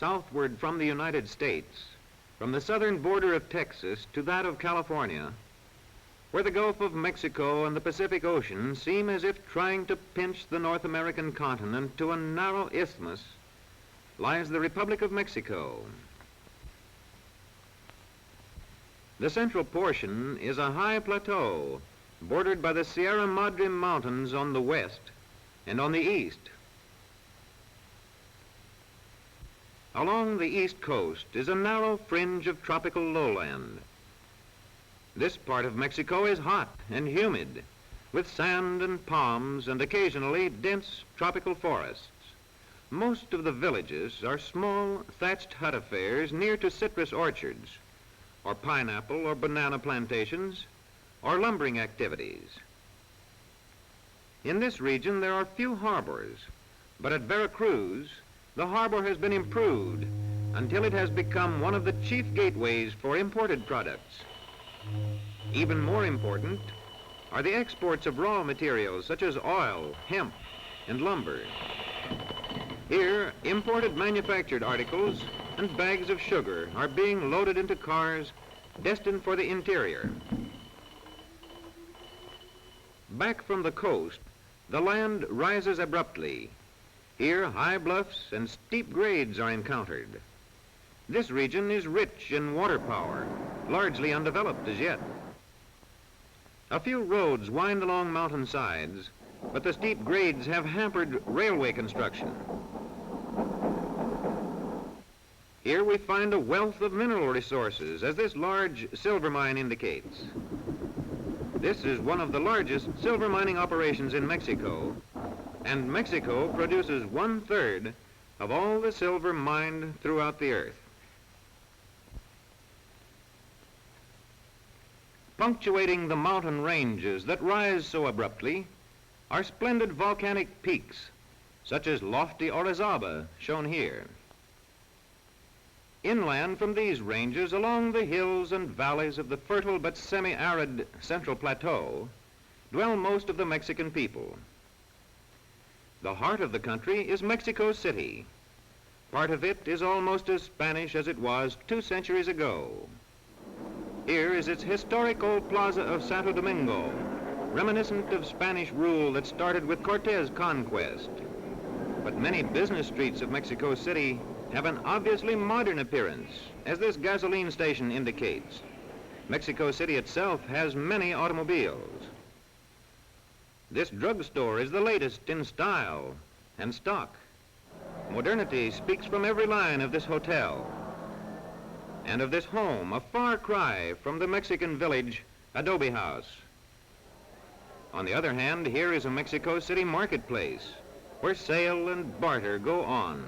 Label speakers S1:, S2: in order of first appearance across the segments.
S1: southward from the United States, from the southern border of Texas to that of California, where the Gulf of Mexico and the Pacific Ocean seem as if trying to pinch the North American continent to a narrow isthmus, lies the Republic of Mexico. The central portion is a high plateau bordered by the Sierra Madre Mountains on the west and on the east. Along the east coast is a narrow fringe of tropical lowland. This part of Mexico is hot and humid, with sand and palms and occasionally dense tropical forests. Most of the villages are small thatched hut affairs near to citrus orchards, or pineapple or banana plantations, or lumbering activities. In this region there are few harbors, but at Vera Cruz, the harbor has been improved until it has become one of the chief gateways for imported products. Even more important are the exports of raw materials such as oil, hemp, and lumber. Here, imported manufactured articles and bags of sugar are being loaded into cars destined for the interior. Back from the coast, the land rises abruptly. Here, high bluffs and steep grades are encountered. This region is rich in water power, largely undeveloped as yet. A few roads wind along mountain sides, but the steep grades have hampered railway construction. Here we find a wealth of mineral resources, as this large silver mine indicates. This is one of the largest silver mining operations in Mexico, and Mexico produces 1/3 of all the silver mined throughout the earth. Punctuating the mountain ranges that rise so abruptly are splendid volcanic peaks, such as lofty Orizaba, shown here. Inland from these ranges, along the hills and valleys of the fertile but semi-arid Central Plateau, dwell most of the Mexican people. The heart of the country is Mexico City. Part of it is almost as Spanish as it was 2 centuries ago. Here is its historic old Plaza of Santo Domingo, reminiscent of Spanish rule that started with Cortez' conquest. But many business streets of Mexico City have an obviously modern appearance, as this gasoline station indicates. Mexico City itself has many automobiles. This drugstore is the latest in style and stock. Modernity speaks from every line of this hotel and of this home, a far cry from the Mexican village Adobe house. On the other hand, here is a Mexico City marketplace where sale and barter go on,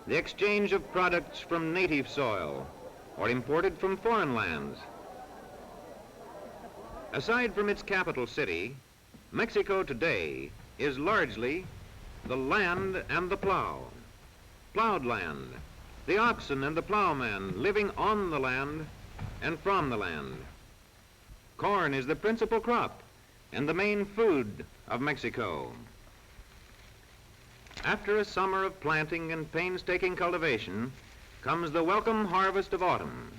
S1: the exchange of products from native soil or imported from foreign lands. Aside from its capital city, Mexico today is largely the land and the plow. Plowed land, the oxen and the plowman living on the land and from the land. Corn is the principal crop and the main food of Mexico. After a summer of planting and painstaking cultivation comes the welcome harvest of autumn.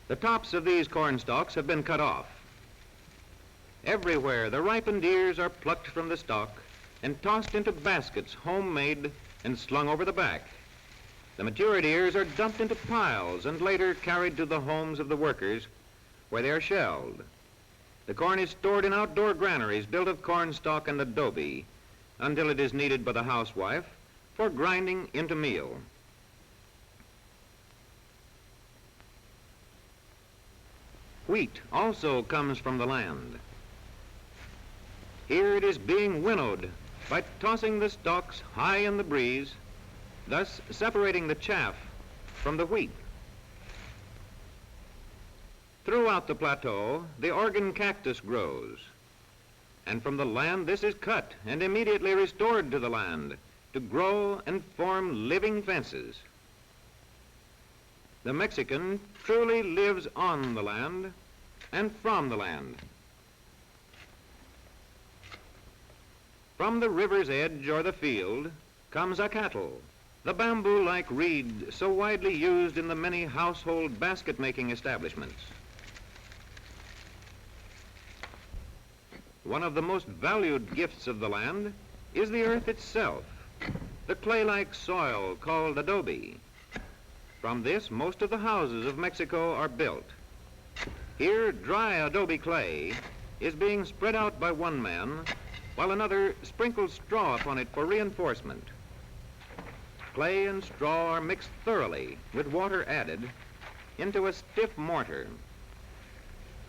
S1: The tops of these corn stalks have been cut off. Everywhere the ripened ears are plucked from the stalk and tossed into baskets homemade and slung over the back. The matured ears are dumped into piles and later carried to the homes of the workers where they are shelled. The corn is stored in outdoor granaries built of corn stalk and adobe until it is needed by the housewife for grinding into meal. Wheat also comes from the land. Here it is being winnowed by tossing the stalks high in the breeze, thus separating the chaff from the wheat. Throughout the plateau, the Oregon cactus grows, and from the land this is cut and immediately restored to the land to grow and form living fences. The Mexican truly lives on the land and from the land. From the river's edge or the field comes a cattle, the bamboo-like reed so widely used in the many household basket-making establishments. One of the most valued gifts of the land is the earth itself, the clay-like soil called adobe. From this, most of the houses of Mexico are built. Here, dry adobe clay is being spread out by one man, while another sprinkles straw upon it for reinforcement. Clay and straw are mixed thoroughly, with water added, into a stiff mortar.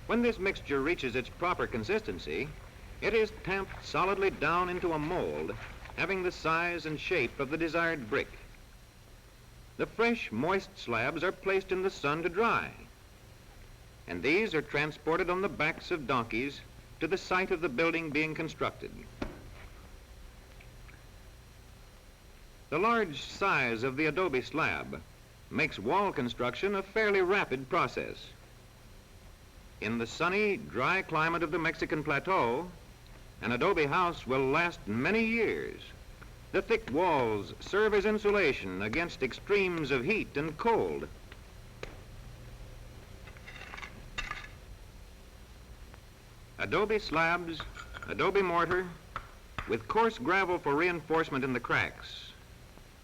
S1: When this mixture reaches its proper consistency, it is tamped solidly down into a mold, having the size and shape of the desired brick. The fresh, moist slabs are placed in the sun to dry, and these are transported on the backs of donkeys to the site of the building being constructed. The large size of the adobe slab makes wall construction a fairly rapid process. In the sunny, dry climate of the Mexican plateau, an adobe house will last many years. The thick walls serve as insulation against extremes of heat and cold. Adobe slabs, adobe mortar, with coarse gravel for reinforcement in the cracks.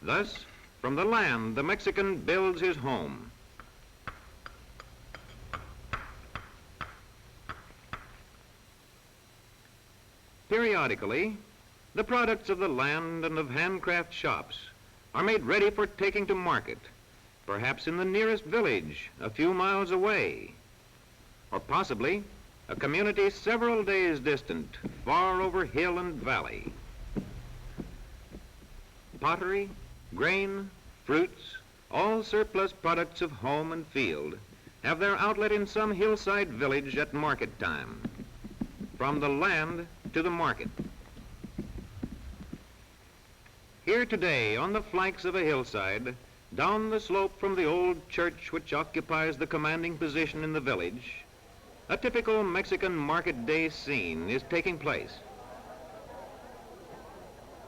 S1: Thus, from the land, the Mexican builds his home. Periodically, the products of the land and of handcraft shops are made ready for taking to market, perhaps in the nearest village a few miles away, or possibly a community several days distant, far over hill and valley. Pottery, grain, fruits, all surplus products of home and field have their outlet in some hillside village at market time, from the land to the market. Here today, on the flanks of a hillside, down the slope from the old church which occupies the commanding position in the village, a typical Mexican market day scene is taking place.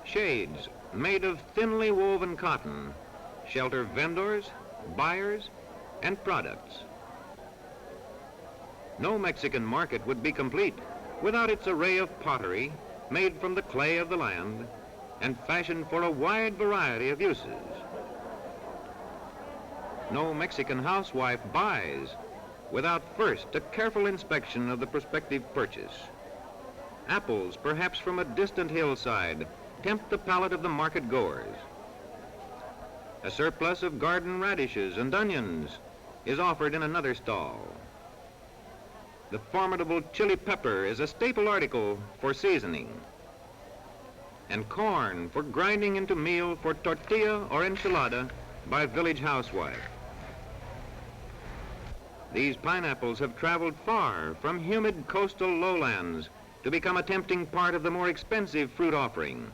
S1: Shades made of thinly woven cotton shelter vendors, buyers, and products. No Mexican market would be complete without its array of pottery made from the clay of the land and fashioned for a wide variety of uses. No Mexican housewife buys without first a careful inspection of the prospective purchase. Apples, perhaps from a distant hillside, tempt the palate of the market goers. A surplus of garden radishes and onions is offered in another stall. The formidable chili pepper is a staple article for seasoning, and corn for grinding into meal for tortilla or enchilada by village housewife. These pineapples have traveled far from humid coastal lowlands to become a tempting part of the more expensive fruit offering.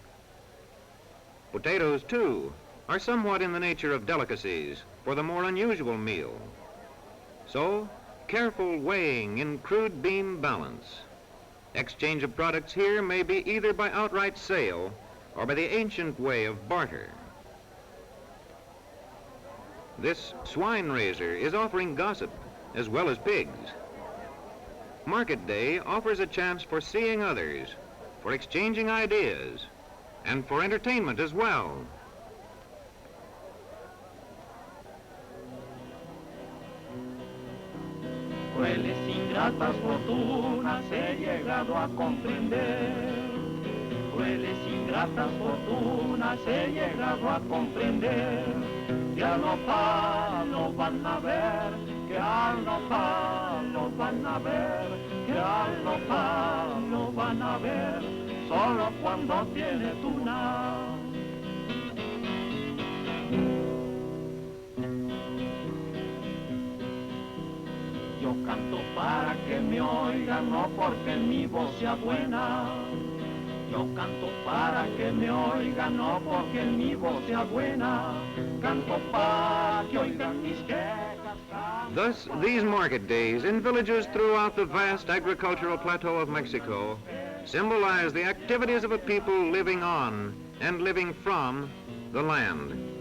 S1: Potatoes, too, are somewhat in the nature of delicacies for the more unusual meal. So, careful weighing in crude beam balance. Exchange of products here may be either by outright sale or by the ancient way of barter. This swine raiser is offering gossip as well as pigs. Market day offers a chance for seeing others, for exchanging ideas, and for entertainment as well.
S2: Crueles, ingratas fortunas he llegado a comprender. Crueles, ingratas fortunas he llegado a comprender. Que a lo palo van a ver, que a lo palo van a ver, que a lo palo van a ver, solo cuando tiene tuna. Yo canto para que me oigan, no porque mi voz sea buena. Yo canto para que me oigan, no porque mi voz sea buena. Canto para que oigan mis quejas.
S1: Thus, these market days in villages throughout the vast agricultural plateau of Mexico symbolize the activities of a people living on and living from the land.